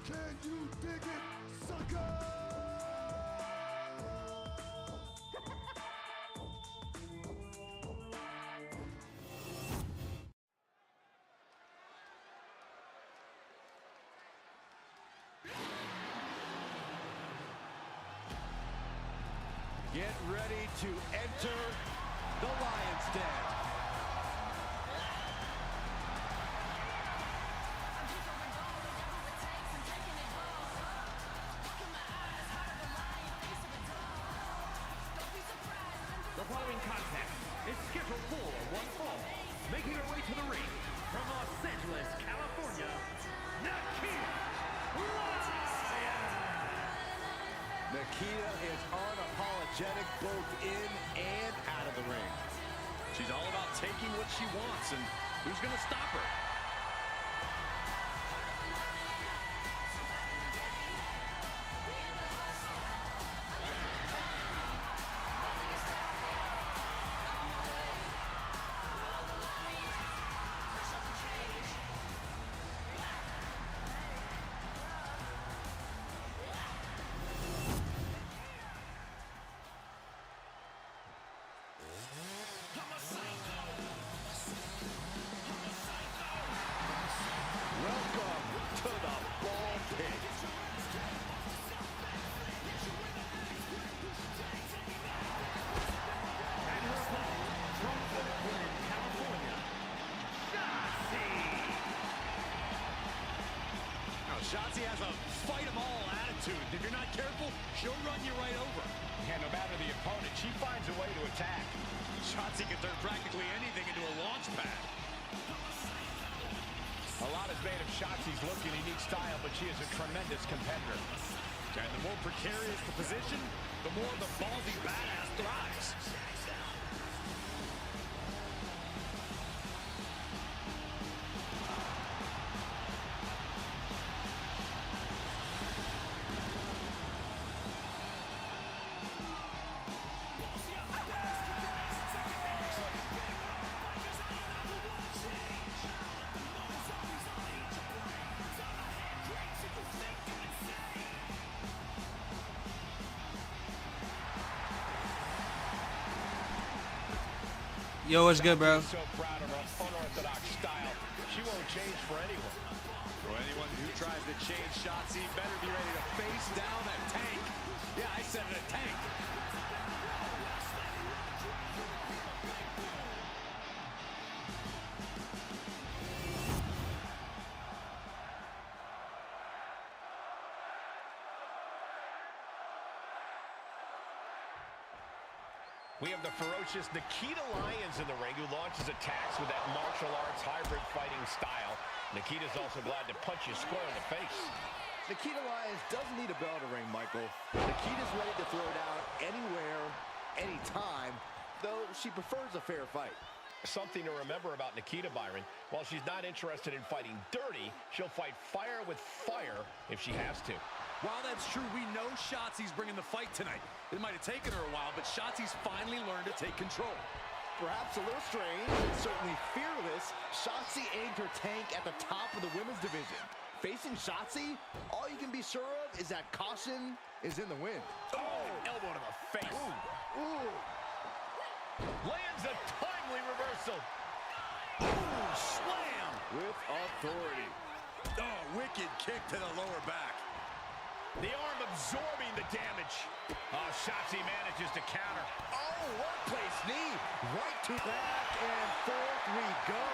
Can you dig it, sucker? Get ready to enter the Lion's Den. The following contest is scheduled for one fall. Making her way to the ring from Los Angeles, California, Nikita Lyons. Nikita is unapologetic both in and out of the ring. She's all about taking what she wants, and who's going to stop her? Welcome to the ball pit. And her opponent from Oakland, California, Shotzi. Now, Shotzi has a fight-em-all attitude. If you're not careful, she'll run you right over. And no matter the opponent, she finds a way to attack. Shotzi can turn practically anything into a launch pad. A lot is made of Shotzi's look and unique style, but she is a tremendous competitor. And the more precarious the position, the more the ballsy badass thrives. Yo, what's good, bro? So proud of her unorthodox style. She won't change for anyone. For anyone who tries to change Shotzi, better be ready to face down a tank. Yeah, I said it, a tank. We have the ferocious Nikita Lyons in the ring, who launches attacks with that martial arts hybrid fighting style. Nikita's also glad to punch you square in the face. Nikita Lyons doesn't need a bell to ring, Michael. Nikita's ready to throw it out anywhere, anytime, though she prefers a fair fight. Something to remember about Nikita, Byron. While she's not interested in fighting dirty, she'll fight fire with fire if she has to. While that's true, we know Shotzi's bringing the fight tonight. It might have taken her a while, but Shotzi's finally learned to take control. Perhaps a little strange, and certainly fearless, Shotzi aimed her tank at the top of the women's division. Facing Shotzi, all you can be sure of is that caution is in the wind. Oh, elbow to the face. Ooh. Ooh. Lands a timely reversal. Ooh, slam! With authority. Oh, wicked kick to the lower back. The arm absorbing the damage. Oh, Shotzi manages to counter. Oh, workplace knee. Right to back and forth we go.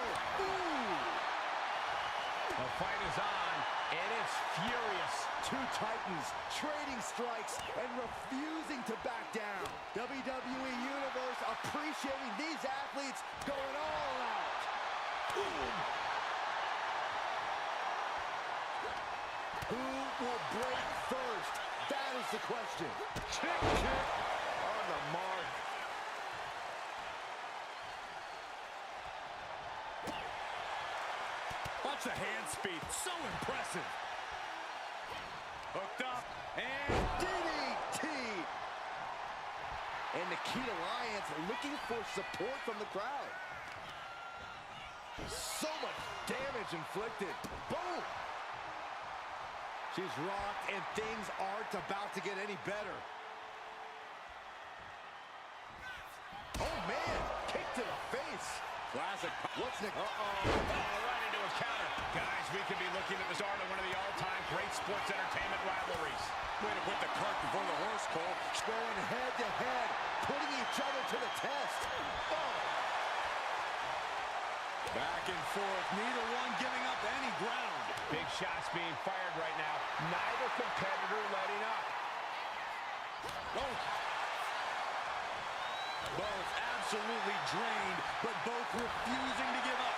Ooh. The fight is on, and it's furious. Two titans trading strikes and refusing to back down. WWE Universe appreciating these athletes going all out. Boom. Who will break first? That is the question. Kick on the mark. Watch the hand speed. So impressive. Hooked up and DDT. And Nikita Lyons looking for support from the crowd. So much damage inflicted. Boom! She's rocked, and things aren't about to get any better. Oh, man! Kick to the face. Classic. What's next? Right into a counter. Guys, we could be looking at the start of one of the all-time great sports entertainment rivalries. Way to put the cart before the horse, Cole. Going head-to-head, putting each other to the test. Oh. Back and forth, neither one giving up any ground. Big shots being fired right now. Neither competitor letting up. Oh. Both absolutely drained, but both refusing to give up.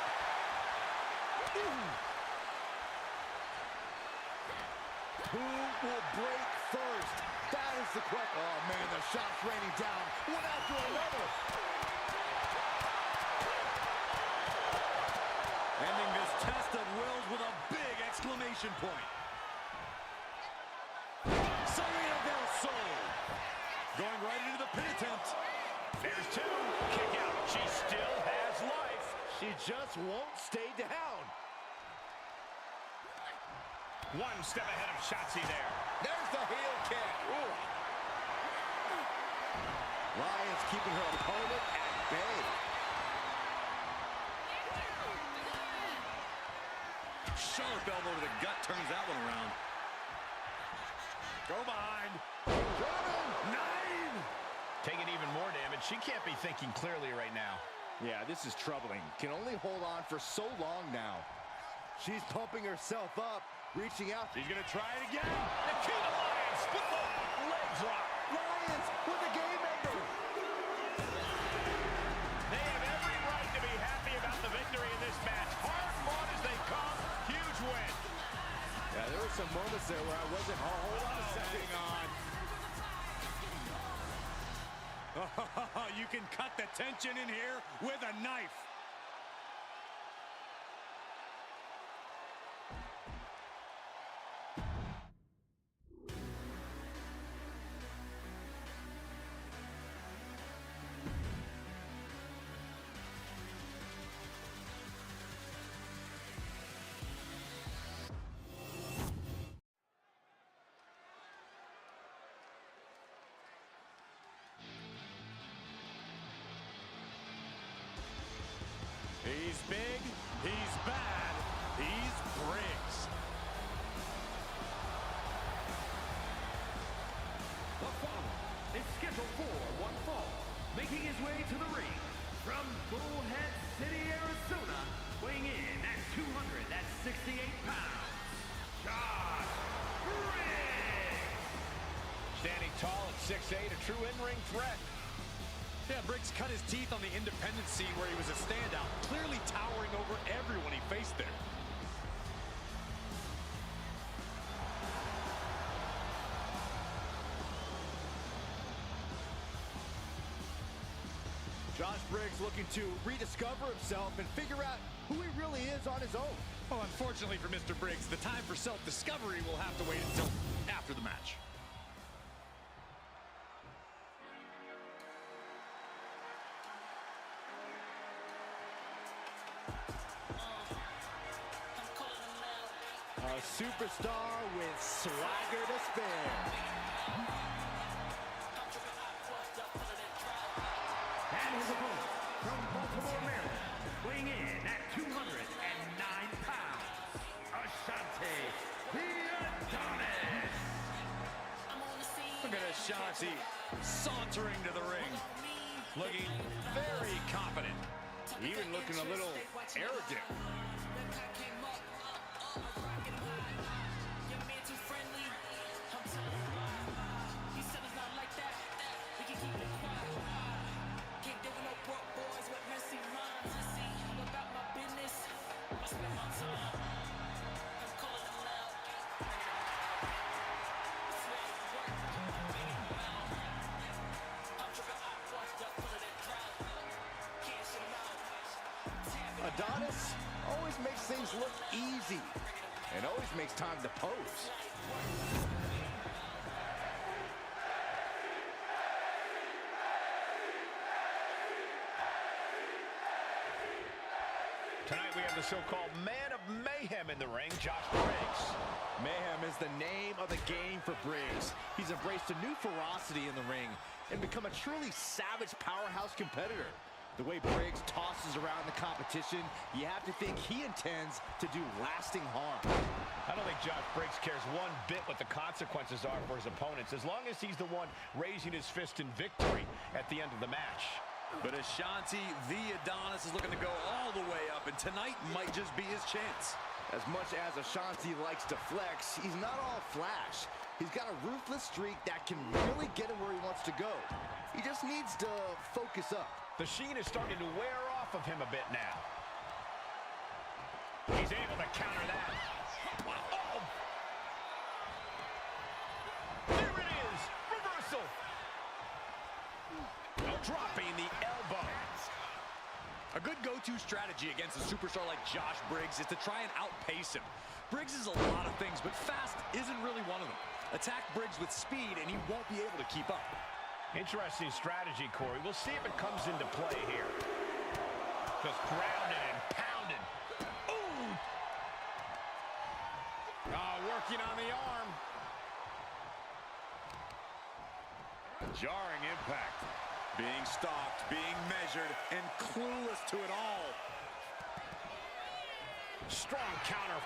Who will break first? That is the question. Oh, man, the shots raining down, one after another. Ending this test of wills with a big exclamation point. Salida del Sol. Going right into the pin attempt. There's two. Kick out. She still has life. She just won't stay down. One step ahead of Shotzi there. There's the heel kick. Ooh. Lyons keeping her opponent at bay. Sharp elbow to the gut turns that one around. Go behind. German. 9. Taking even more damage. She can't be thinking clearly right now. Yeah, this is troubling. Can only hold on for so long now. She's pumping herself up, reaching out. She's going to try it again. Nikita Lyons with the leg drop. Lyons with a game ender. They have every right to be happy about the victory in this match. Hard fought as they come. Huge win. Yeah, there were some moments there where I wasn't. Oh, hold on a second. Hang on. You can cut the tension in here with a knife. He's big, he's bad, he's Briggs. The follower is scheduled for one fall, making his way to the ring from Bullhead City, Arizona, weighing in at 268 pounds, Josh Briggs. Standing tall at 6'8", a true in-ring threat. Yeah, Briggs cut his teeth on the independent scene where he was a standout, clearly towering over everyone he faced there. Josh Briggs looking to rediscover himself and figure out who he really is on his own. Well, unfortunately for Mr. Briggs, the time for self-discovery will have to wait until after the match. A superstar with swagger to spare. And his opponent from Baltimore, Maryland, weighing in at 209 pounds, Ashante the Adonis. Look at Ashanti sauntering to the ring, looking very confident, even looking a little arrogant. Adonis always makes things look easy and always makes time to pose. Tonight we have the so-called Man of Mayhem in the ring, Josh Briggs. Mayhem is the name of the game for Briggs. He's embraced a new ferocity in the ring and become a truly savage powerhouse competitor. The way Briggs tosses around the competition, you have to think he intends to do lasting harm. I don't think Josh Briggs cares one bit what the consequences are for his opponents, as long as he's the one raising his fist in victory at the end of the match. But Ashanti, the Adonis, is looking to go all the way up, and tonight might just be his chance. As much as Ashanti likes to flex, he's not all flash. He's got a ruthless streak that can really get him where he wants to go. He just needs to focus up. The sheen is starting to wear off of him a bit now. He's able to counter that. Oh! There it is! Reversal! Oh, dropping the elbow. A good go-to strategy against a superstar like Josh Briggs is to try and outpace him. Briggs is a lot of things, but fast isn't really one of them. Attack Briggs with speed, and he won't be able to keep up. Interesting strategy, Corey. We'll see if it comes into play here. Just grounded and pounded. Ooh! Working on the arm. Jarring impact. Being stopped, being measured, and clueless to it all. Strong counter.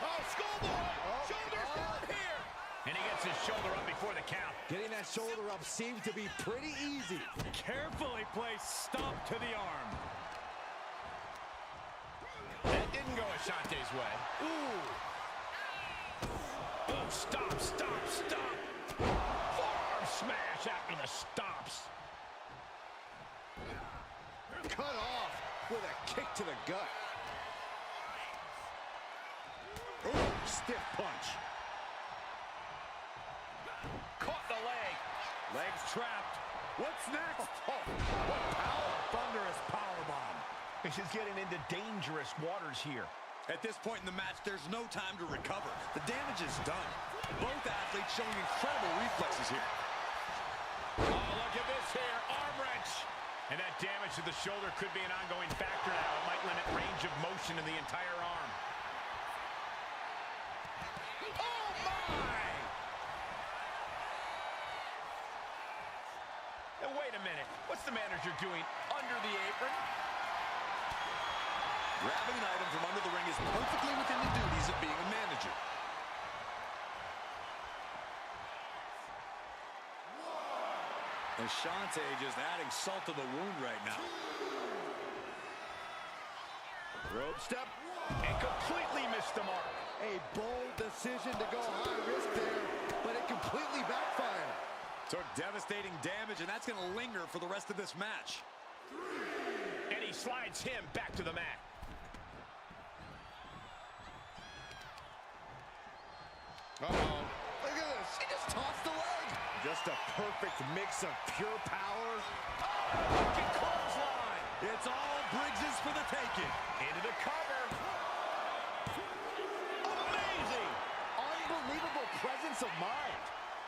Oh, schoolboy! Shoulders down here! And he gets his shoulder up before the count. Getting that shoulder up seemed to be pretty easy. Carefully placed stomp to the arm. That didn't go Ashante's way. Ooh. Oh, stop, stop, stop. Forearm smash after the stomps. Cut off with a kick to the gut. Ooh, stiff punch. Caught the leg. Legs trapped. What's next? Oh, what power! Thunderous powerbomb. This is getting into dangerous waters here. At this point in the match, there's no time to recover. The damage is done. Both athletes showing incredible reflexes here. Oh, look at this here. Arm wrench. And that damage to the shoulder could be an ongoing factor now. It might limit range of motion in the entire arm. Oh, my! Now, wait a minute. What's the manager doing under the apron? Grabbing an item from under the ring is perfectly within the duties of being a manager. Ashanti just adding salt to the wound right now. Rope step. And completely missed the mark. A bold decision to go high risk there, but it completely backfired. Took devastating damage, and that's going to linger for the rest of this match. And he slides him back to the mat. Uh-oh. Look at this. He just tossed the leg. Just a perfect mix of pure power. Looking clothesline. It's all Briggs's for the taking. Into the cover. Amazing. Unbelievable presence of mind.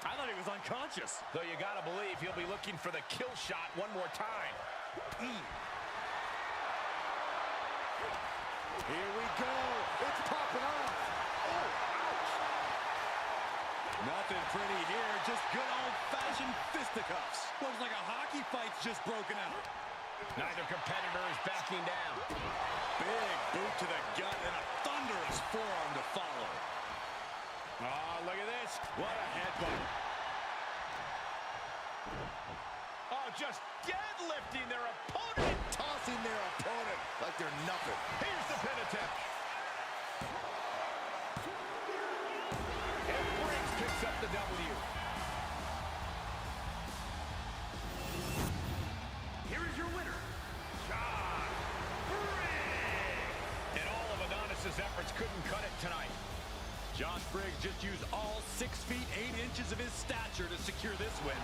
I thought he was unconscious. Though you gotta believe he'll be looking for the kill shot one more time. Here we go. It's popping off. Oh, ouch. Nothing pretty here, just good old-fashioned fisticuffs. Looks like a hockey fight's just broken out. Neither competitor is backing down. Big boot to the gut and a thunderous forearm to follow. Oh, look at this. What a headbutt. Oh, just deadlifting their opponent. Tossing their opponent like they're nothing. Here's the pin attempt. And Briggs picks up the W. Here is your winner, Josh Briggs. And all of Adonis's efforts couldn't cut it tonight. Josh Briggs just used all 6 feet 8 inches of his stature to secure this win.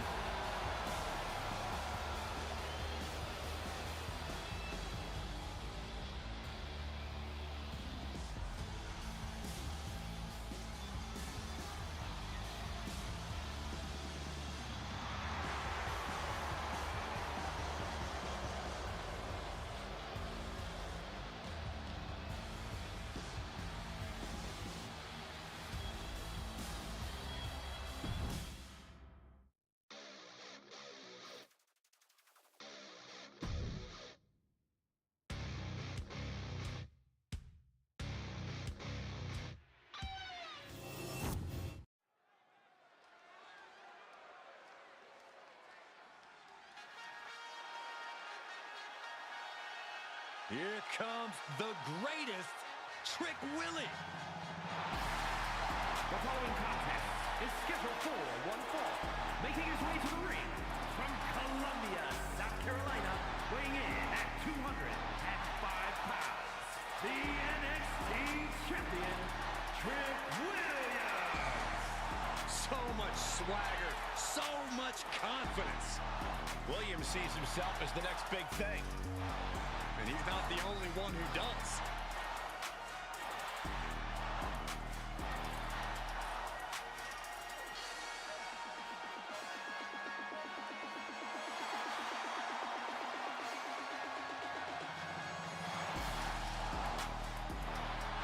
Here comes the greatest, Trick Willie. The following contest is scheduled for one fall. Making his way to the ring from Columbia, South Carolina, weighing in at 205 pounds, the NXT champion, Trick Williams. So much swagger, so much confidence. Williams sees himself as the next big thing. And he's not the only one who does.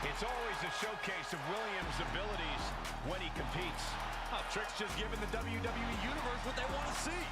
It's always a showcase of Williams' abilities when he competes. Oh, Trick's just giving the WWE Universe what they want to see.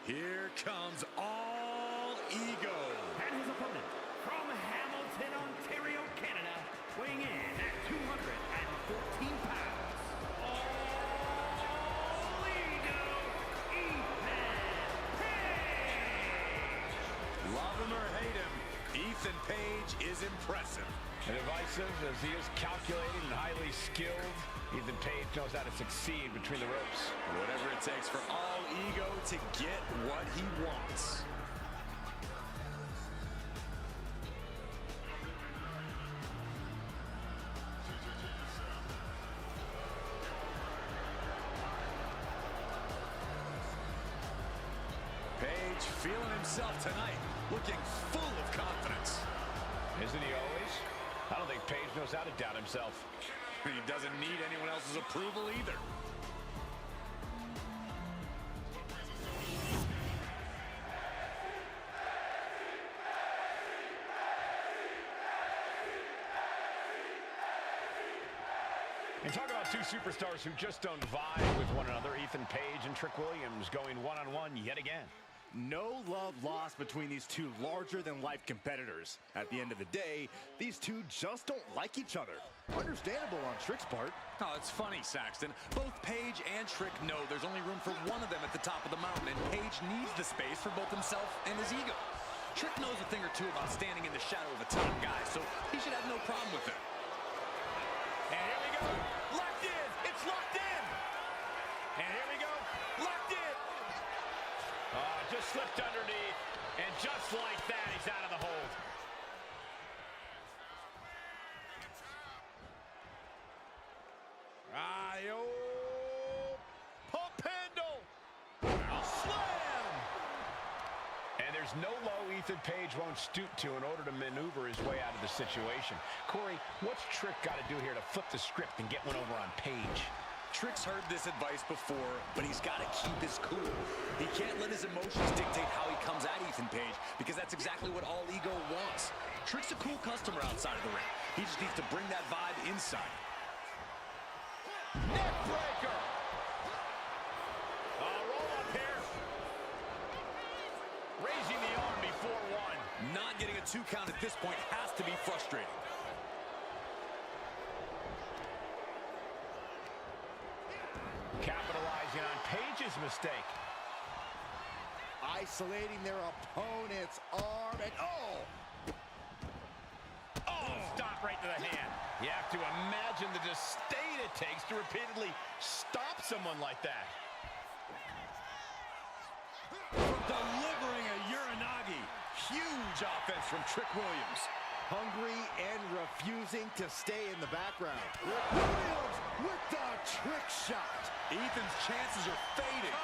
Here comes All Ego. And his opponent from Hamilton, Ontario, Canada, weighing in at 214 pounds, All Ego, Ethan Page. Love him or hate him, Ethan Page is impressive. Divisive as he is calculating and highly skilled, Ethan Page knows how to succeed between the ropes. Whatever it takes for All Ego to get what he wants. Page feeling himself tonight, looking full of confidence. Isn't he always? I don't think Page knows how to doubt himself. He doesn't need anyone else's approval either. And talk about two superstars who just don't vibe with one another. Ethan Page and Trick Williams going one-on-one yet again. No love lost between these two larger-than-life competitors. At the end of the day, these two just don't like each other. Understandable on Trick's part. Oh, it's funny, Saxton. Both Page and Trick know there's only room for one of them at the top of the mountain, and Page needs the space for both himself and his ego. Trick knows a thing or two about standing in the shadow of a top guy, so he should have no problem with it. And here we go. Locked in. It's locked in. And here we go. Locked in. Just slipped underneath. And just like that, he's out of the hold. Pump handle. Slam. And there's no low Ethan Page won't stoop to in order to maneuver his way out of the situation. Corey, what's Trick got to do here to flip the script and get one over on Page? Trick's heard this advice before, but he's got to keep his cool. He can't let his emotions dictate how he comes at Ethan Page, because that's exactly what All Ego wants. Trick's a cool customer outside of the ring. He just needs to bring that vibe inside. Neck breaker. Roll up here. Raising the arm before one. Not getting a 2 count at this point has to be frustrating. Capitalizing on Page's mistake. Isolating their opponent's arm, and Stop right to the hand. You have to imagine the disdain it takes to repeatedly stop someone like that. Delivering a Uranagi. Huge offense from Trick Williams. hungry and refusing to stay in the background. Williams with the trick shot. Ethan's chances are fading.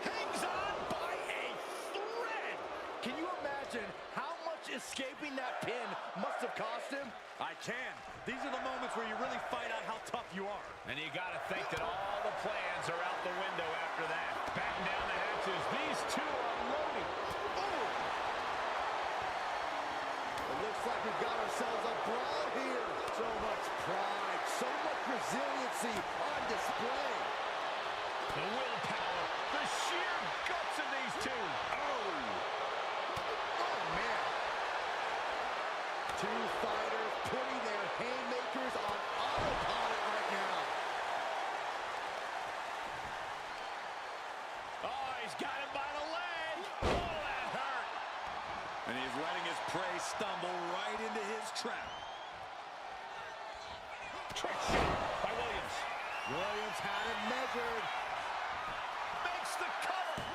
Hangs on by a thread. Can you imagine how much escaping that pin must have cost him? I can. These are the moments where you really find out how tough you are. And you got to think that all the plans are out the window after that. Batten down the hatches. These two are loaded. like we've got ourselves a brawl here. So much pride, so much resiliency on display. The willpower, the sheer guts of these two. Oh, man. Two fighters putting their haymakers on autopilot right now. Oh, he's got him by the leg. Oh, that hurt. And he's letting his prey stumble right into his trap. Trick shot by Williams. Williams had it measured. Makes the cover.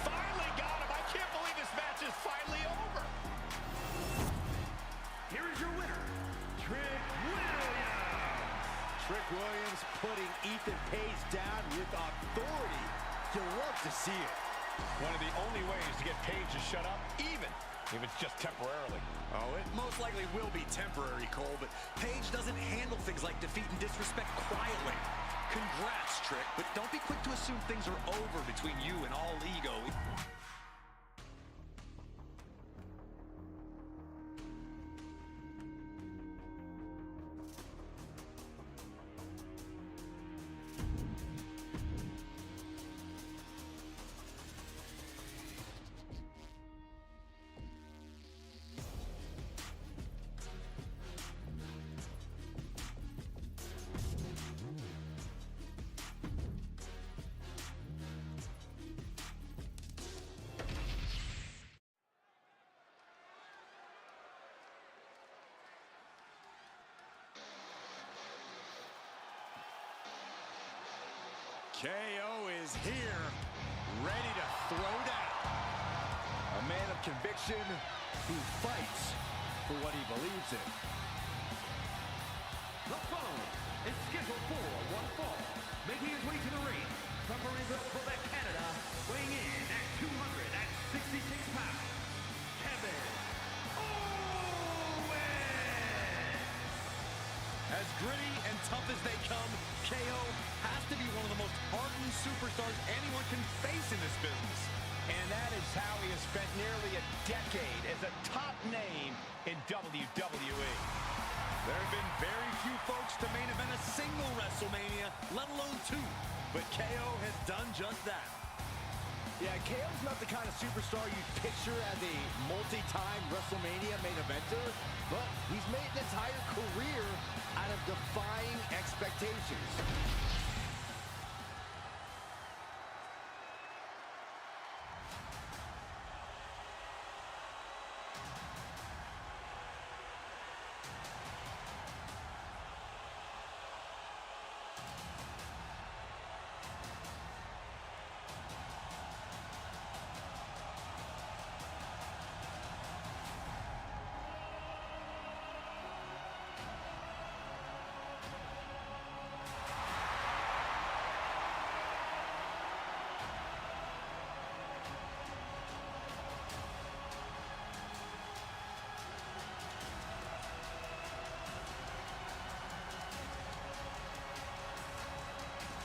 Finally got him. I can't believe this match is finally over. Here is your winner, Trick Williams. Trick Williams putting Ethan Page down with authority. You love to see it. One of the only ways to get Page to shut up, even if it's just temporarily. Oh, it most likely will be temporary, Cole, but Page doesn't handle things like defeat and disrespect quietly. Congrats, Trick, but don't be quick to assume things are over between you and All Ego. KO is here, ready to throw down. A man of conviction who fights for what he believes in. The following is scheduled for one fall, making his way to the ring from Quebec, Canada, weighing in at 266 pounds, Kevin Owens. As gritty and tough as they come, KO has to be one of the most hardened superstars anyone can face in this business. And that is how he has spent nearly a decade as a top name in WWE. There have been very few folks to main event a single WrestleMania, let alone two. But KO has done just that. Yeah, KO's not the kind of superstar you'd picture as a multi-time WrestleMania main eventer, but he's made an entire career out of defying expectations.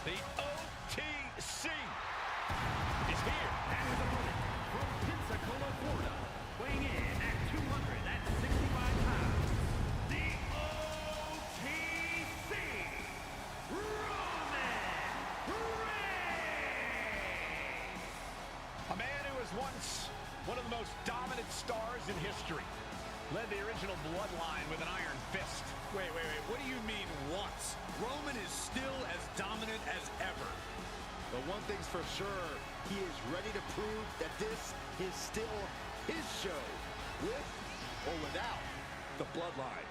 The OTC is here. And his opponent from Pensacola, Florida, weighing in at 265 pounds, the OTC, Roman Reigns. A man who was once one of the most dominant stars in history. Led the original bloodline with an iron fist. Wait, what do you mean once? Roman is still as dominant as ever. But one thing's for sure, he is ready to prove that this is still his show, with or without the bloodline.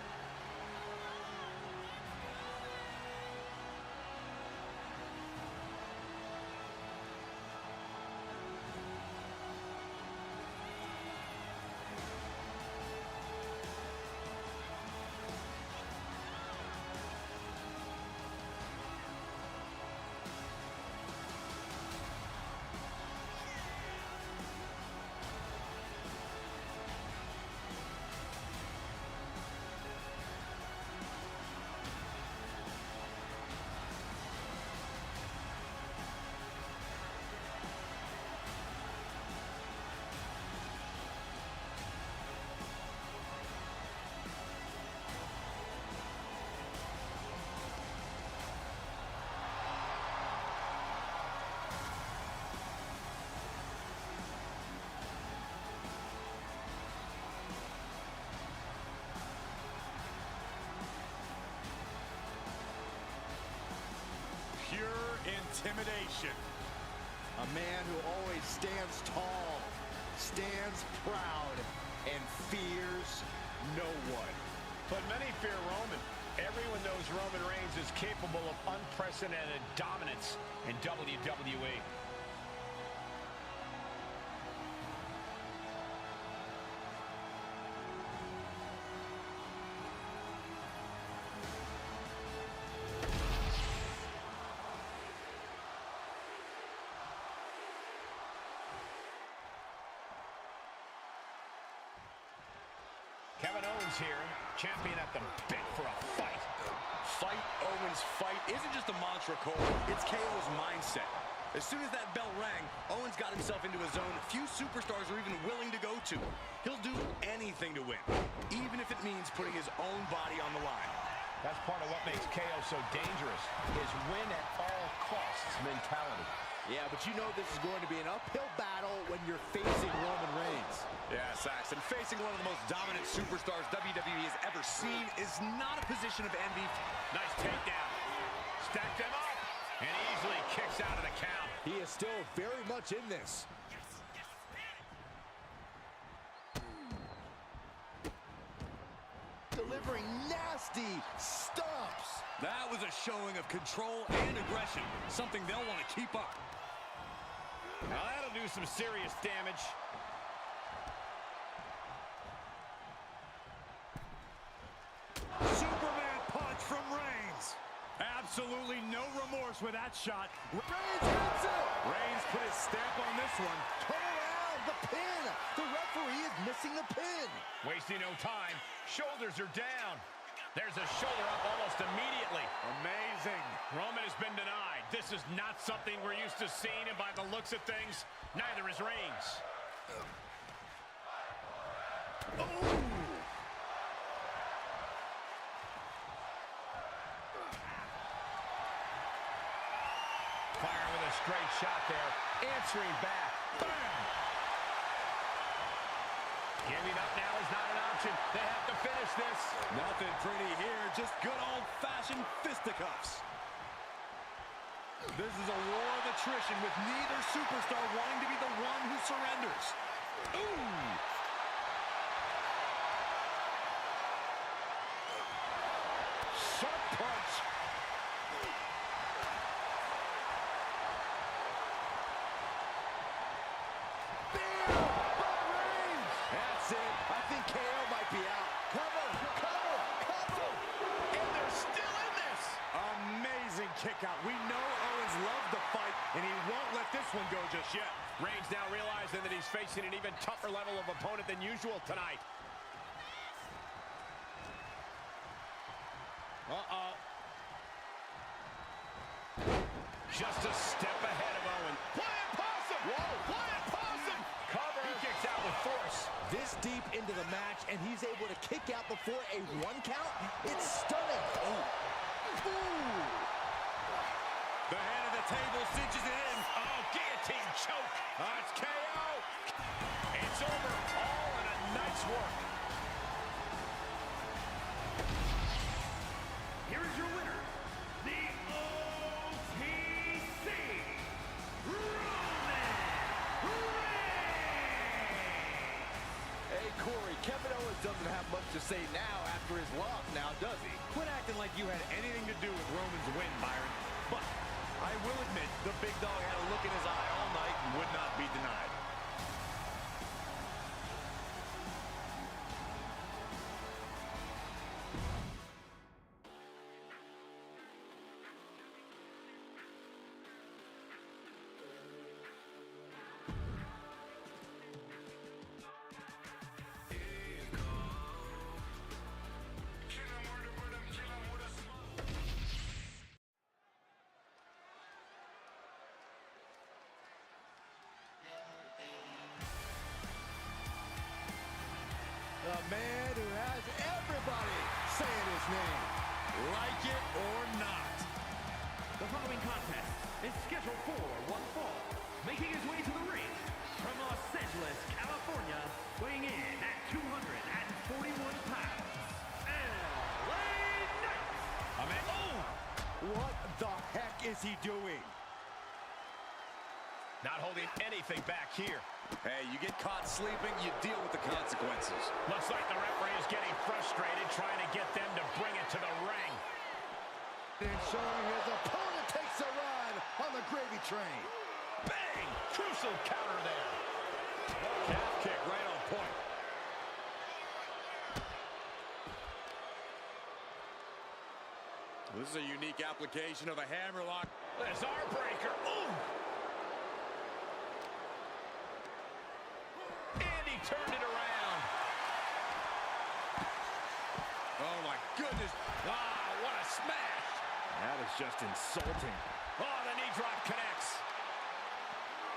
intimidation. A man who always stands tall, stands proud, and fears no one. But many fear Roman. Everyone knows Roman Reigns is capable of unprecedented dominance in WWE. Kevin Owens here, champion at the bit for a fight. Fight Owens fight isn't just a mantra, Cole. It's KO's mindset. As soon as that bell rang, Owens got himself into a zone few superstars are even willing to go to. He'll do anything to win, even if it means putting his own body on the line. That's part of what makes KO so dangerous, his win at all costs mentality. Yeah, but you know this is going to be an uphill battle when you're facing Roman Reigns. Yeah, Saxton, facing one of the most dominant superstars WWE has ever seen is not a position of envy. Nice takedown. Stacked them up, and easily kicks out of the count. He is still very much in this. Delivering nasty stomps. That was a showing of control and aggression, something they'll want to keep up. Now that'll do some serious damage. Superman punch from Reigns. Absolutely no remorse with that shot. Reigns hits it. Reigns put his stamp on this one. Turn around, the pin. The referee is missing the pin. Wasting no time. Shoulders are down. There's a shoulder up almost immediately. Amazing. Roman has been denied. This is not something we're used to seeing, and by the looks of things, neither is Reigns. Fire with a straight shot there. Answering back. Bam! Giving up now is not an option. They have to finish this. Nothing pretty here, just good old-fashioned fisticuffs. This is a war of attrition with neither superstar wanting to be the one who surrenders. Ooh! Sharp punch. That's it. I think KO might be out. Cover, cover, cover. And they're still in this. Amazing kick out. We know Owens loves the fight, and he won't let this one go just yet. Reigns now realizing that he's facing an even tougher level of opponent than usual tonight. Uh-oh. Just a step ahead of Owen. Flying possum! Whoa! Flying possum! Cover! He kicks out with force. This deep into the match, and he's able to kick out before a 1 count? It's stunning. Ooh. Ooh. The head of the table cinches it in. Oh, guillotine choke. It's KO. It's over. All in a night's work. Here is your winner, the OTC, Roman Reigns. Hey, Corey, Kevin Owens doesn't have much to say now after his loss now, does he? Quit acting like you had anything to do with Roman's win, Byron. But I will admit, the big dog had a look in his eye all night and would not be denied. The man who has everybody saying his name. Like it or not. The following contest is scheduled for one fall. Making his way to the ring from Los Angeles, California, weighing in at 241 pounds, LA Knight. What the heck is he doing? holding anything back here. Hey, you get caught sleeping, you deal with the consequences. Looks like the referee is getting frustrated, trying to get them to bring it to the ring. And showing his opponent takes a ride on the gravy train. Bang! Crucial counter there. Calf kick right on point. This is a unique application of a hammerlock. There's our breaker. Ooh! And he turned it around. Oh, my goodness. Ah, what a smash. That is just insulting. Oh, the knee drop connects.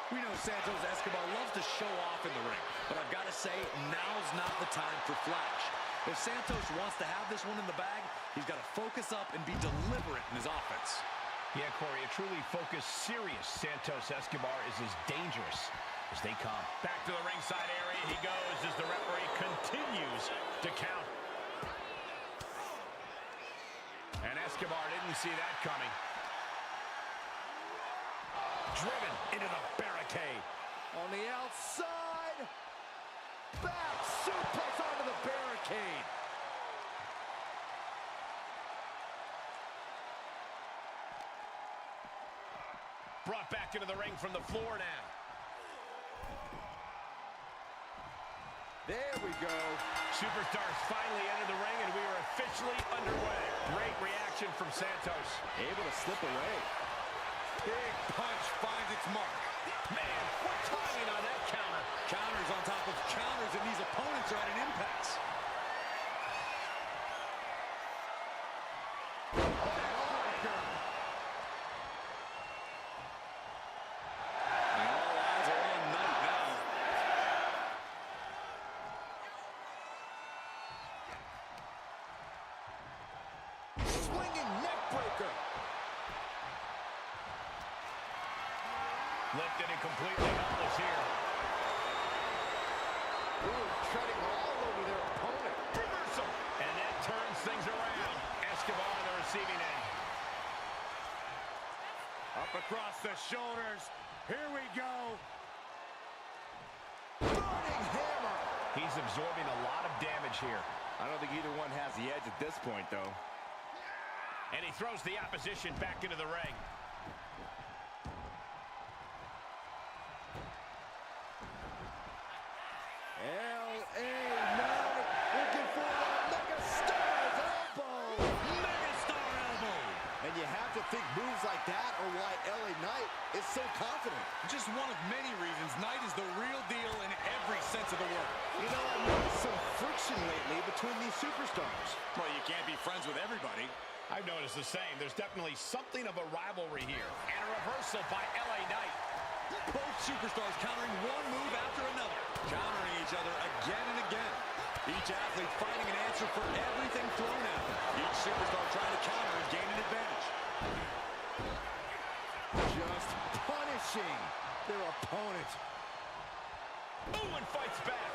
We know Santos Escobar loves to show off in the ring, but I've got to say, now's not the time for flash. If Santos wants to have this one in the bag, he's got to focus up and be deliberate in his offense. Yeah, Corey, a truly focused, serious Santos Escobar is as dangerous as they come. Back to the ringside area he goes as the referee continues to count. And Escobar didn't see that coming. Driven into the barricade. On the outside. Back suplex onto the barricade. Brought back into the ring from the floor now. There we go. Superstars finally entered the ring, and we are officially underway. Great reaction from Santos. Able to slip away. Big punch finds its mark. Man, what timing on that counter. Counters on top of counters, and these opponents are at an impasse. And all eyes are on Knight now. Swinging neck breaker. Lifted and completely helpless here. Ooh, treading all over their opponent. Reversal. And that turns things around. Escobar on the receiving end. Up across the shoulders. Here we go. Burning hammer. He's absorbing a lot of damage here. I don't think either one has the edge at this point, though. And he throws the opposition back into the ring. L.A. Knight looking for a Mega Star's elbow. Mega Star elbow. And you have to think moves like that are why L.A. Knight is so confident. Just one of many reasons Knight is the real deal in every sense of the word. You know, I've noticed some friction lately between these superstars. Well, you can't be friends with everybody. I've noticed the same. There's definitely something of a rivalry here. And a reversal by L.A. Knight. Both superstars countering one move after another, countering each other again and again. Each athlete finding an answer for everything thrown at them. Each superstar trying to counter and gain an advantage. Just punishing their opponent. Ooh, and fights back.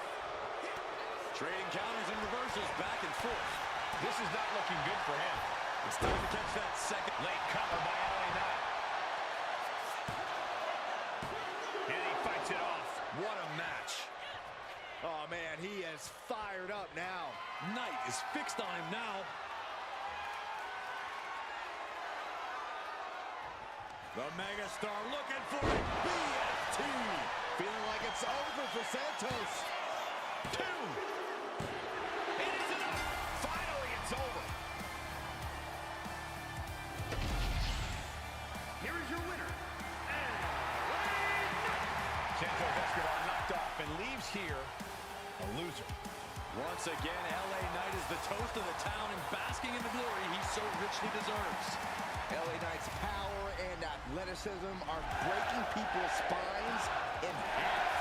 Trading counters and reversals back and forth. This is not looking good for him. It's time to catch that second. Late cover by L.A. Knight. And he fights it off. What a match. Oh, man, he is fired up now. Knight is fixed on him now. The megastar looking for it. BFT. Feeling like it's over for Santos. 2. It is enough. Finally, it's over. Here is your winner, Santos Escobar knocked off and leaves here a loser. Once again, L.A. Knight is the toast of the town and basking in the glory he so richly deserves. L.A. Knight's power and athleticism are breaking people's spines in half.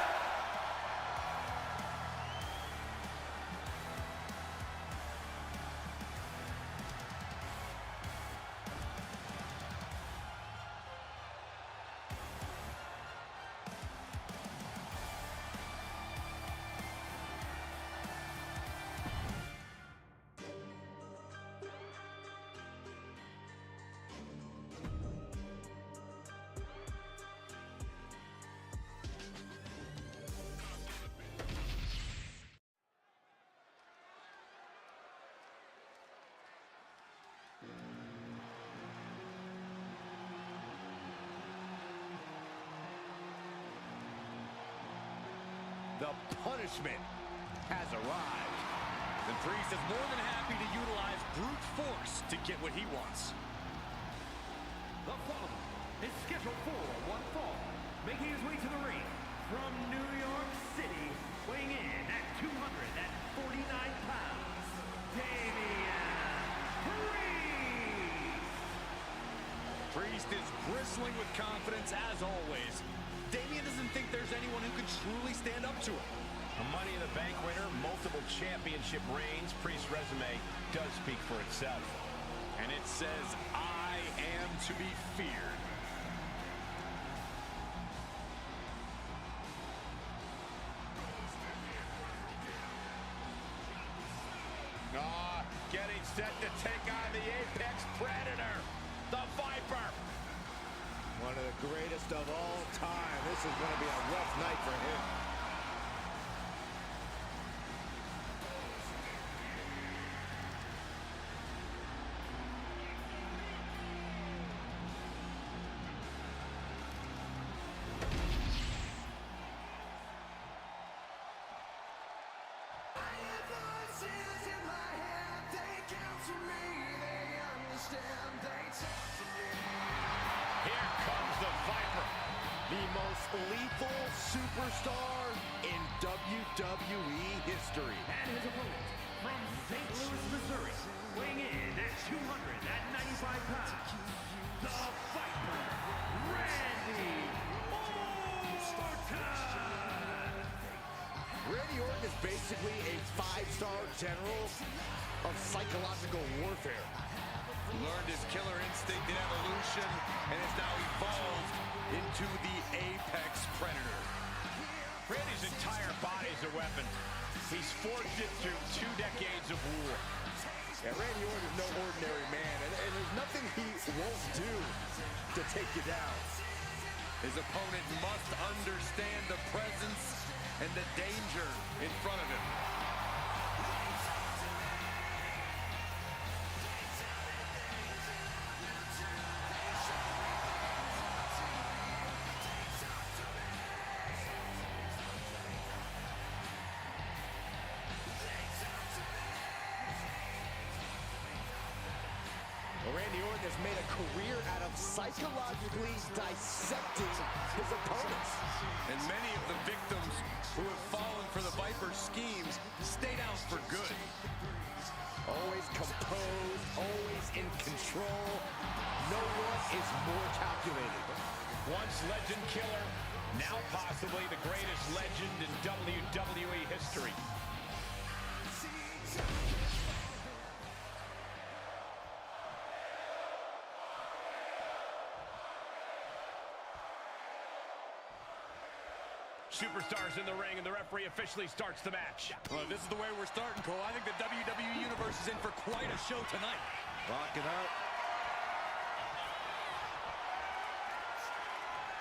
The punishment has arrived. The Priest is more than happy to utilize brute force to get what he wants. The following is scheduled for one fall, making his way to the ring from New York City, weighing in at 249 pounds, Damian Priest. Priest is bristling with confidence as always. Damian doesn't think there's anyone who could truly stand up to him. A Money in the Bank winner, multiple championship reigns. Priest's resume does speak for itself. And it says, I am to be feared. Getting set to take on the Apex Predator, the Viper. One of the greatest of all time. This is going to be a rough night for him. Here comes the Viper. The most lethal superstar in WWE history. And his opponent from St. Louis, Missouri, weighing in at 295 pounds, the Viper, Randy Orton. Randy Orton is basically a 5-star general of psychological warfare. Learned his killer instinct in evolution and has now evolved into the Apex Predator. Randy's entire body's a weapon. He's forged it through 2 decades of war. Yeah, Randy Orton is no ordinary man, and there's nothing he won't do to take you down. His opponent must understand the presence and the danger in front of him. Randy Orton has made a career out of psychologically dissecting his opponents. And many of the victims who have fallen for the Viper's schemes stayed out for good. Always composed, always in control. No one is more calculated. Once legend killer, now possibly the greatest legend in WWE history. Superstars in the ring, and the referee officially starts the match. Well, this is the way we're starting, Cole. I think the WWE Universe is in for quite a show tonight. Locking up.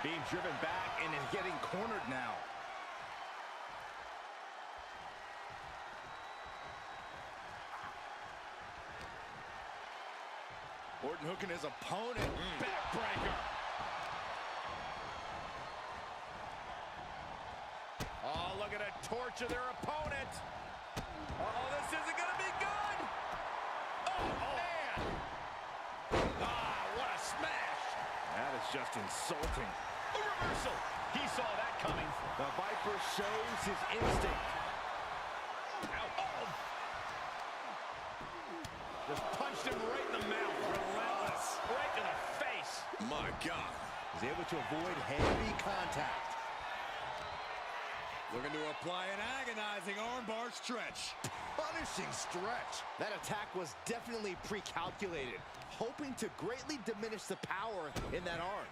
Being driven back and is getting cornered now. Orton hooking his opponent. Backbreaker. Oh, look at it, torture their opponent. Oh, this isn't going to be good. Oh, man. Ah, what a smash. That is just insulting. A reversal. He saw that coming. The Viper shows his instinct. Ow. Oh. Just punched him right in the mouth. Relentless. Right to the face. My God. He's able to avoid heavy contact. Looking to apply an agonizing armbar stretch. Punishing stretch. That attack was definitely pre-calculated, hoping to greatly diminish the power in that arm.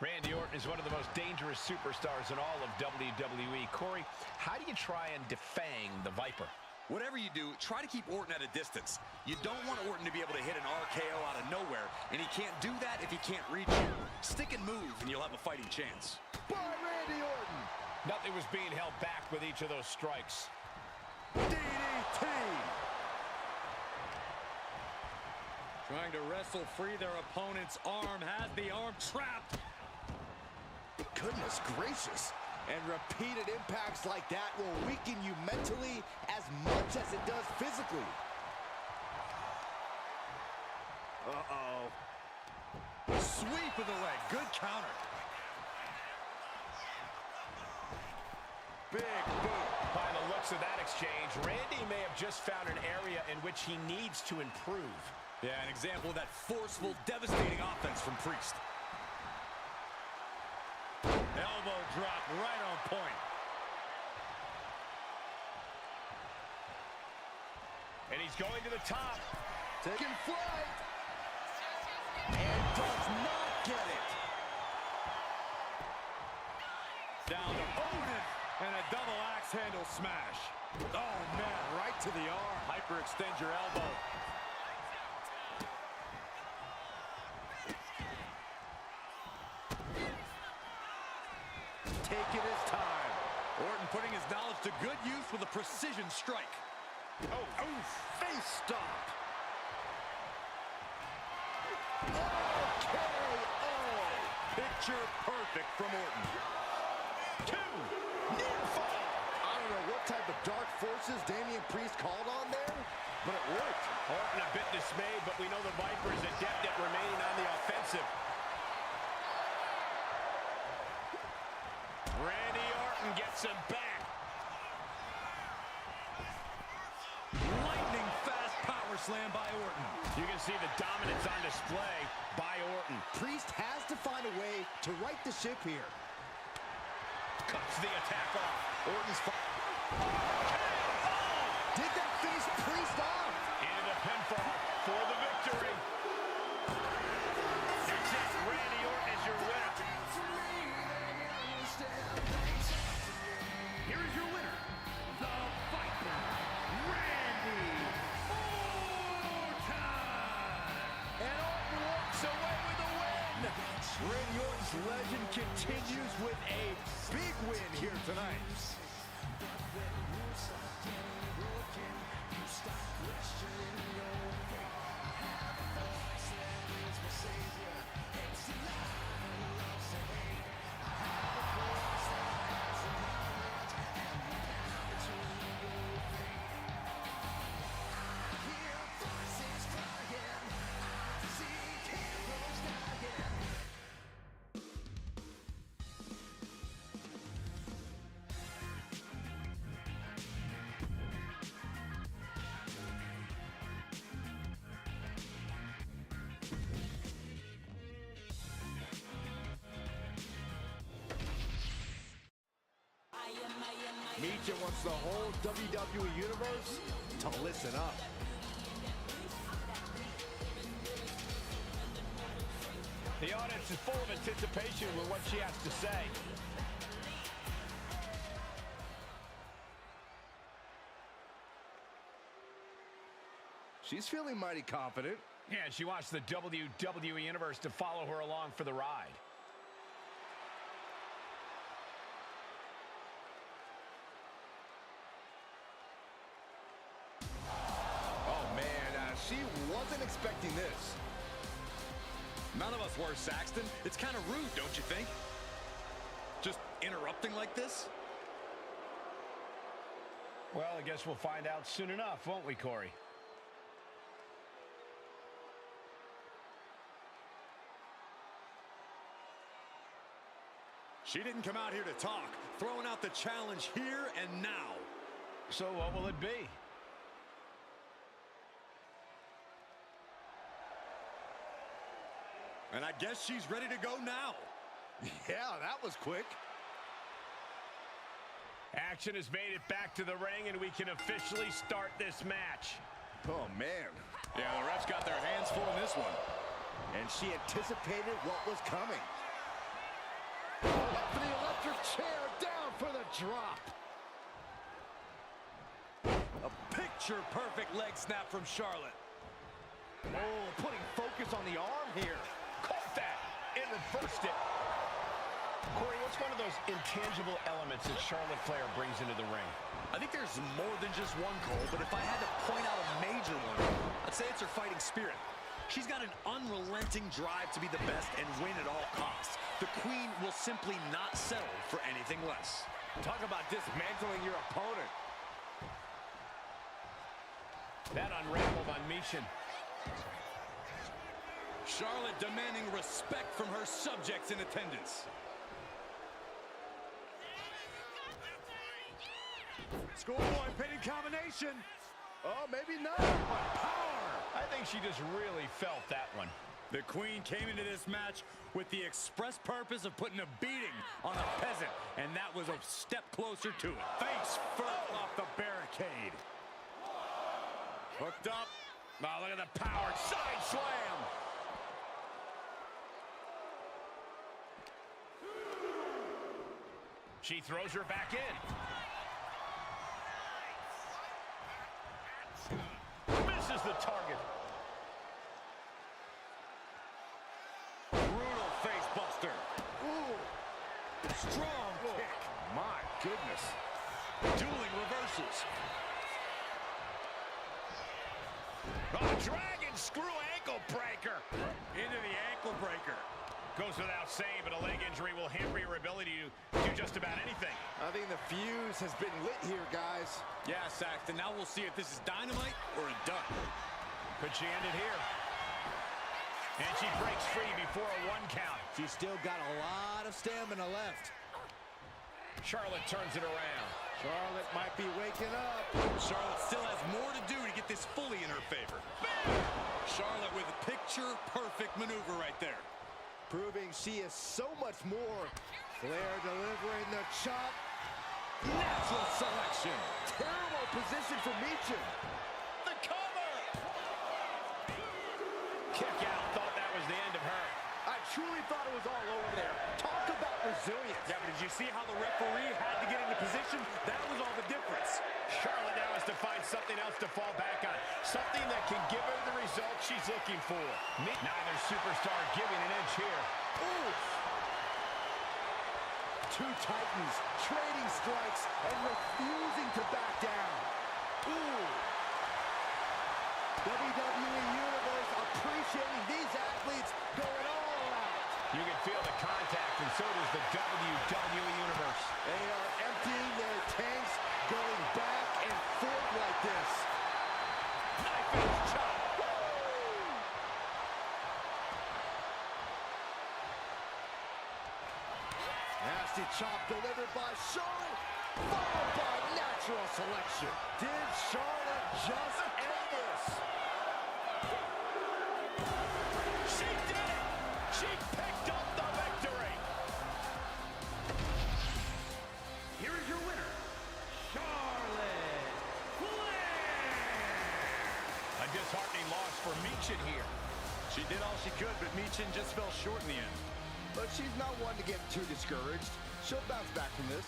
Randy Orton is one of the most dangerous superstars in all of WWE. Corey, how do you try and defang the Viper? Whatever you do, try to keep Orton at a distance. You don't want Orton to be able to hit an RKO out of nowhere, and he can't do that if he can't reach you. Stick and move, and you'll have a fighting chance. By Randy Orton. Nothing was being held back with each of those strikes. DDT. Trying to wrestle free their opponent's arm, has the arm trapped. Goodness gracious. And repeated impacts like that will weaken you mentally as much as it does physically. Uh-oh. Sweep of the leg. Good counter. Big boot. By the looks of that exchange, Randy may have just found an area in which he needs to improve. Yeah, an example of that forceful, devastating offense from Priest. Elbow drop right on point. And he's going to the top. Taking flight. And does not get it. Down to Odin. And a double axe handle smash. Oh, man, right to the arm. Hyperextend your elbow. Taking his time. Orton putting his knowledge to good use with a precision strike. Oh, oof. Face stop. Picture perfect from Orton. 2. Near fall. I don't know what type of dark forces Damian Priest called on there, but it worked. Orton a bit dismayed, but we know the Viper is adept at remaining on the offensive. Randy Orton gets him back. Lightning fast power slam by Orton. You can see the dominance on display by Orton. Priest has to find a way to right the ship here. Cuts the attack off. Orton's did that finish Priest off? Into the pinfall for the victory. That's it. Randy Orton is your winner. Here is your winner, the Viper, Randy Orton. And Orton walks away with the win. Randy Orton's legend continues with a big win here tonight. Media wants the whole WWE Universe to listen up. The audience is full of anticipation with what she has to say. She's feeling mighty confident. Yeah, she wants the WWE Universe to follow her along for the ride. Oh, man, she wasn't expecting this. None of us were, Saxton. It's kind of rude, don't you think? Just interrupting like this? Well, I guess we'll find out soon enough, won't we, Corey? She didn't come out here to talk. Throwing out the challenge here and now. So what will it be? And I guess she's ready to go now. Yeah, that was quick. Action has made it back to the ring, and we can officially start this match. Oh, man. Yeah, the refs got their hands full in this one. And she anticipated what was coming. Up for the electric chair, down for the drop. A picture-perfect leg snap from Charlotte. Oh, putting focus on the arm here. Caught that and reversed it. Corey, what's one of those intangible elements that Charlotte Flair brings into the ring? I think there's more than just one, Cole, but if I had to point out a major one, I'd say it's her fighting spirit. She's got an unrelenting drive to be the best and win at all costs. The Queen will simply not settle for anything less. Talk about dismantling your opponent. That unraveled on Michin. Charlotte demanding respect from her subjects in attendance. Schoolboy pinning combination. Oh, maybe not. Power. I think she just really felt that one. The Queen came into this match with the express purpose of putting a beating on a peasant, and that was a step closer to it. Face first off the barricade. Hooked up. Oh, look at the power. Side slam. She throws her back in. Misses the target. Brutal face buster. Ooh. Strong kick. My goodness. Dueling reversals. Oh, dragon screw ankle breaker. Into the ankle breaker. Goes without saying, but a leg injury will hamper your ability to do just about anything. I think the fuse has been lit here, guys. Yeah, Saxton, now we'll see if this is dynamite or a dud. Could she end it here? And she breaks free before a 1 count. She's still got a lot of stamina left. Charlotte turns it around. Charlotte might be waking up. Charlotte still has more to do to get this fully in her favor. Charlotte with a picture-perfect maneuver right there. Proving she is so much more. Flair delivering the chop. Natural selection. Terrible position for Michin. The cover! Kick out. Thought that was the end of her. I truly thought it was all over there. Talk about resilience. Yeah, but did you see how the referee had to get into position? That was all the difference. Charlotte now has to find something else to fall back on. Something that can give her the result she's looking for. Neither superstar giving an inch here. Ooh. Two titans trading strikes and refusing to back down. Ooh. WWE Universe appreciating these athletes going all out. You can feel the contact, and so does the WWE Universe. They are emptying their tanks, going back and forth like this. Knife edge chop. Nasty chop delivered by Charlotte, followed by natural selection. Did Charlotte just end this? She did it! She picked up the victory! Here is your winner, Charlotte Flair! A disheartening loss for Michin here. She did all she could, but Michin just fell short in the end. But she's not one to get too discouraged. She'll bounce back from this.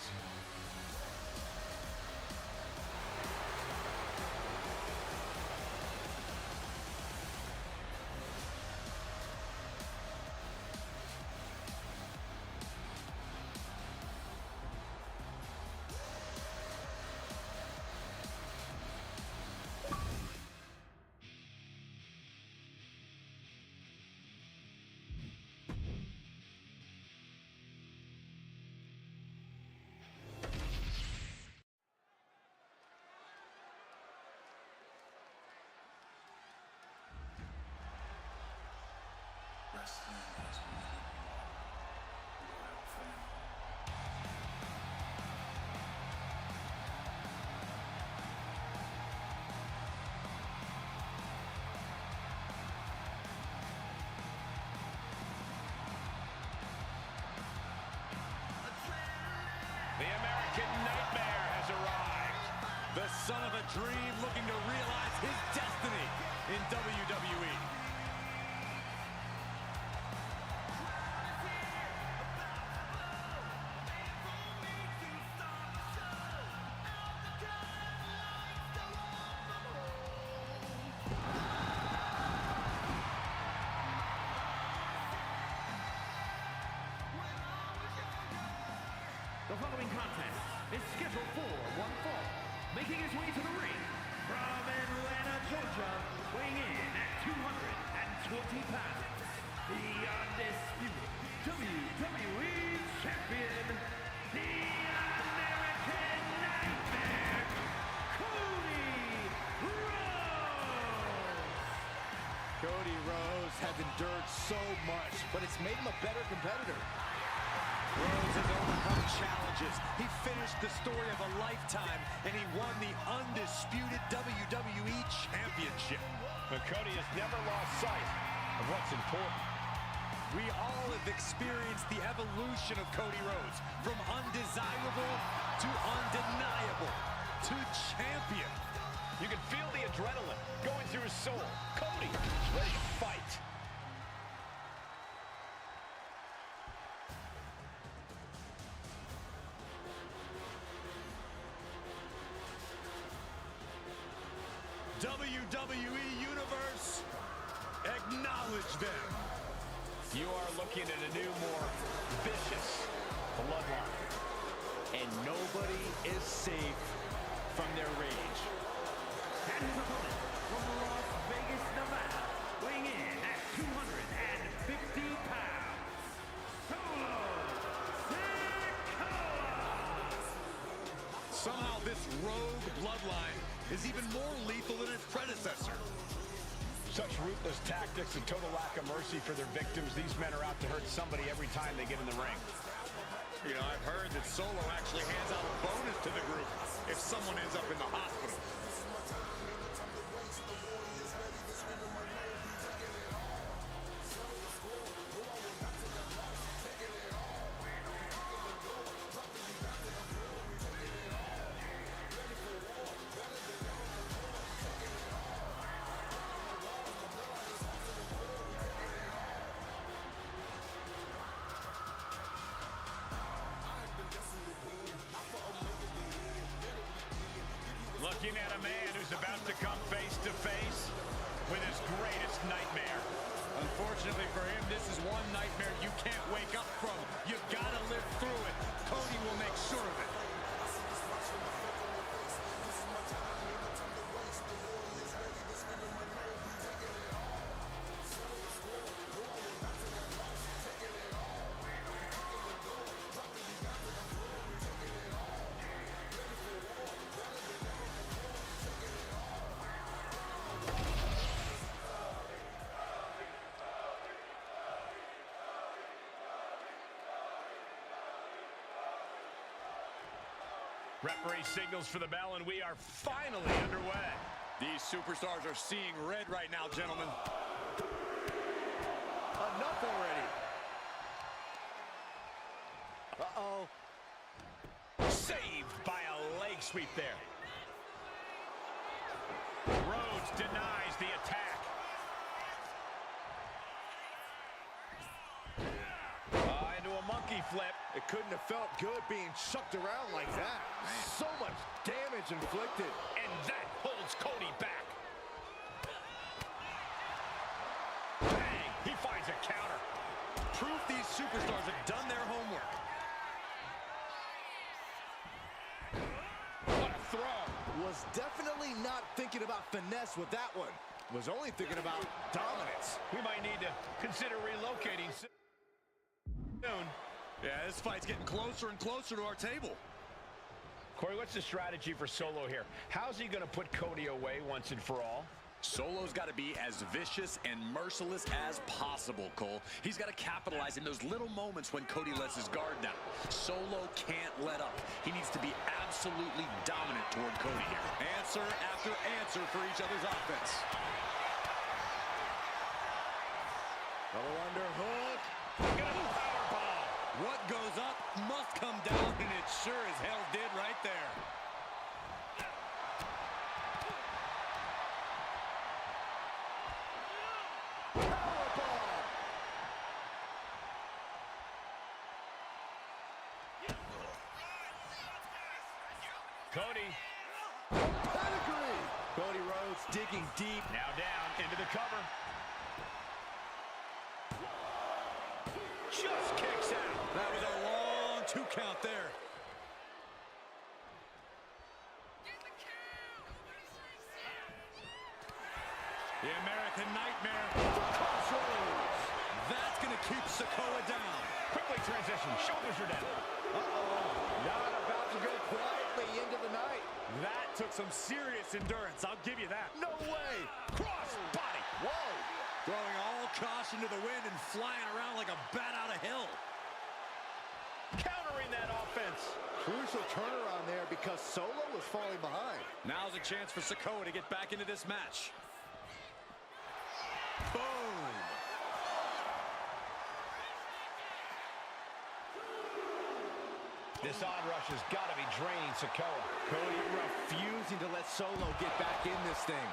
Wrestling has many more loyal fans. The American Nightmare has arrived. The son of a dream looking to realize his destiny in WWE. The following contest is scheduled for one fall. Making his way to the ring from Atlanta, Georgia, weighing in at 210 120 pounds, the undisputed WWE Champion, the American Nightmare, Cody Rhodes! Cody Rhodes has endured so much, but it's made him a better competitor. Rhodes has overcome challenges. He finished the story of a lifetime, and he won the undisputed WWE Championship. But Cody has never lost sight of what's important. We all have experienced the evolution of Cody Rhodes, from undesirable to undeniable to champion. You can feel the adrenaline going through his soul. Cody is ready to fight. WWE Universe, acknowledge them. You are looking at a new, more vicious bloodline. And nobody is safe from their rage. And his opponent from Las Vegas, Nevada, weighing in at 250 pounds, Solo Sikoa! Somehow this rogue bloodline is even more lethal than its predecessor. Such ruthless tactics and total lack of mercy for their victims. These men are out to hurt somebody every time they get in the ring. You know, I've heard that Solo actually hands out a bonus to the group if someone ends up in the hospital. Looking at a man who's about to come face to face with his greatest nightmare. Unfortunately for him, this is one nightmare you can't wake up from. You've got to live through it. Cody will make sure of it. Referee signals for the bell, and we are finally underway. These superstars are seeing red right now, gentlemen. Enough already. Uh-oh. Saved by a leg sweep there. Rhodes denies the attack. Into a monkey flip. It couldn't have felt good being chucked around like that. So much damage inflicted. And that holds Cody back. Bang! He finds a counter. Proof these superstars have done their homework. What a throw. Was definitely not thinking about finesse with that one. Was only thinking about dominance. We might need to consider relocating soon. Yeah, this fight's getting closer and closer to our table. Corey, what's the strategy for Solo here? How's he going to put Cody away once and for all? Solo's got to be as vicious and merciless as possible, Cole. He's got to capitalize in those little moments when Cody lets his guard down. Solo can't let up. He needs to be absolutely dominant toward Cody here. Answer after answer for each other's offense. Double underhook. What goes up must come down, and it sure as hell did right there. Cody. Pedigree. Cody Rhodes digging deep. Now down into the cover. Just kicks out. That was a long 2 count there. The American Nightmare. keeps Sikoa down. Quickly transition. Shoulders are down. Not about to go quietly into the night. That took some serious endurance. I'll give you that. No way. Cross body. Whoa. Throwing all caution to the wind and flying around like a bat out of hell. Countering that offense. Crucial turnaround there because Solo was falling behind. Now's a chance for Sikoa to get back into this match. Boom. This onrush has got to be draining Sikoa. Cody refusing to let Solo get back in this thing.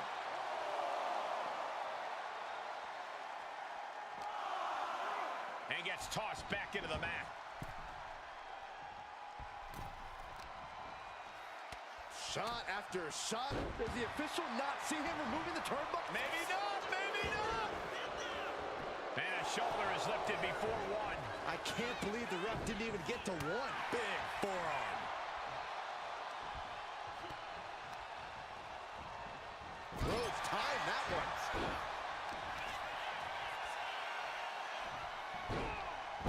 And gets tossed back into the mat. Shot after shot. Does the official not see him removing the turnbuckle? Maybe not, maybe not. And a shoulder is lifted before one. I can't believe the ref didn't even get to one. Big forearm. Rhodes timed that one.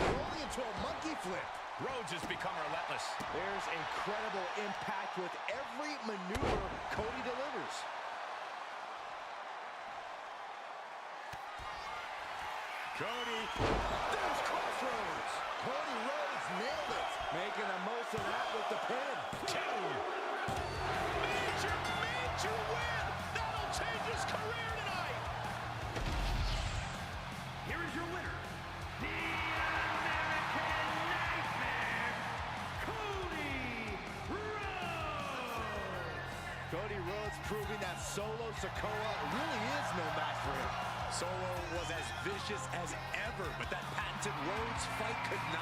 Rolling into a monkey flip. Rhodes has become relentless. There's incredible impact with every maneuver Cody delivers. Cody. There's Crossroads. Cody Rhodes nailed it. Making the most of that with the pin. Major, major win. That'll change his career tonight. Here is your winner, the American Nightmare, Cody Rhodes. Cody Rhodes proving that Solo Sikoa really is no match for him. Solo was as vicious as ever, but that patented Rhodes fight could not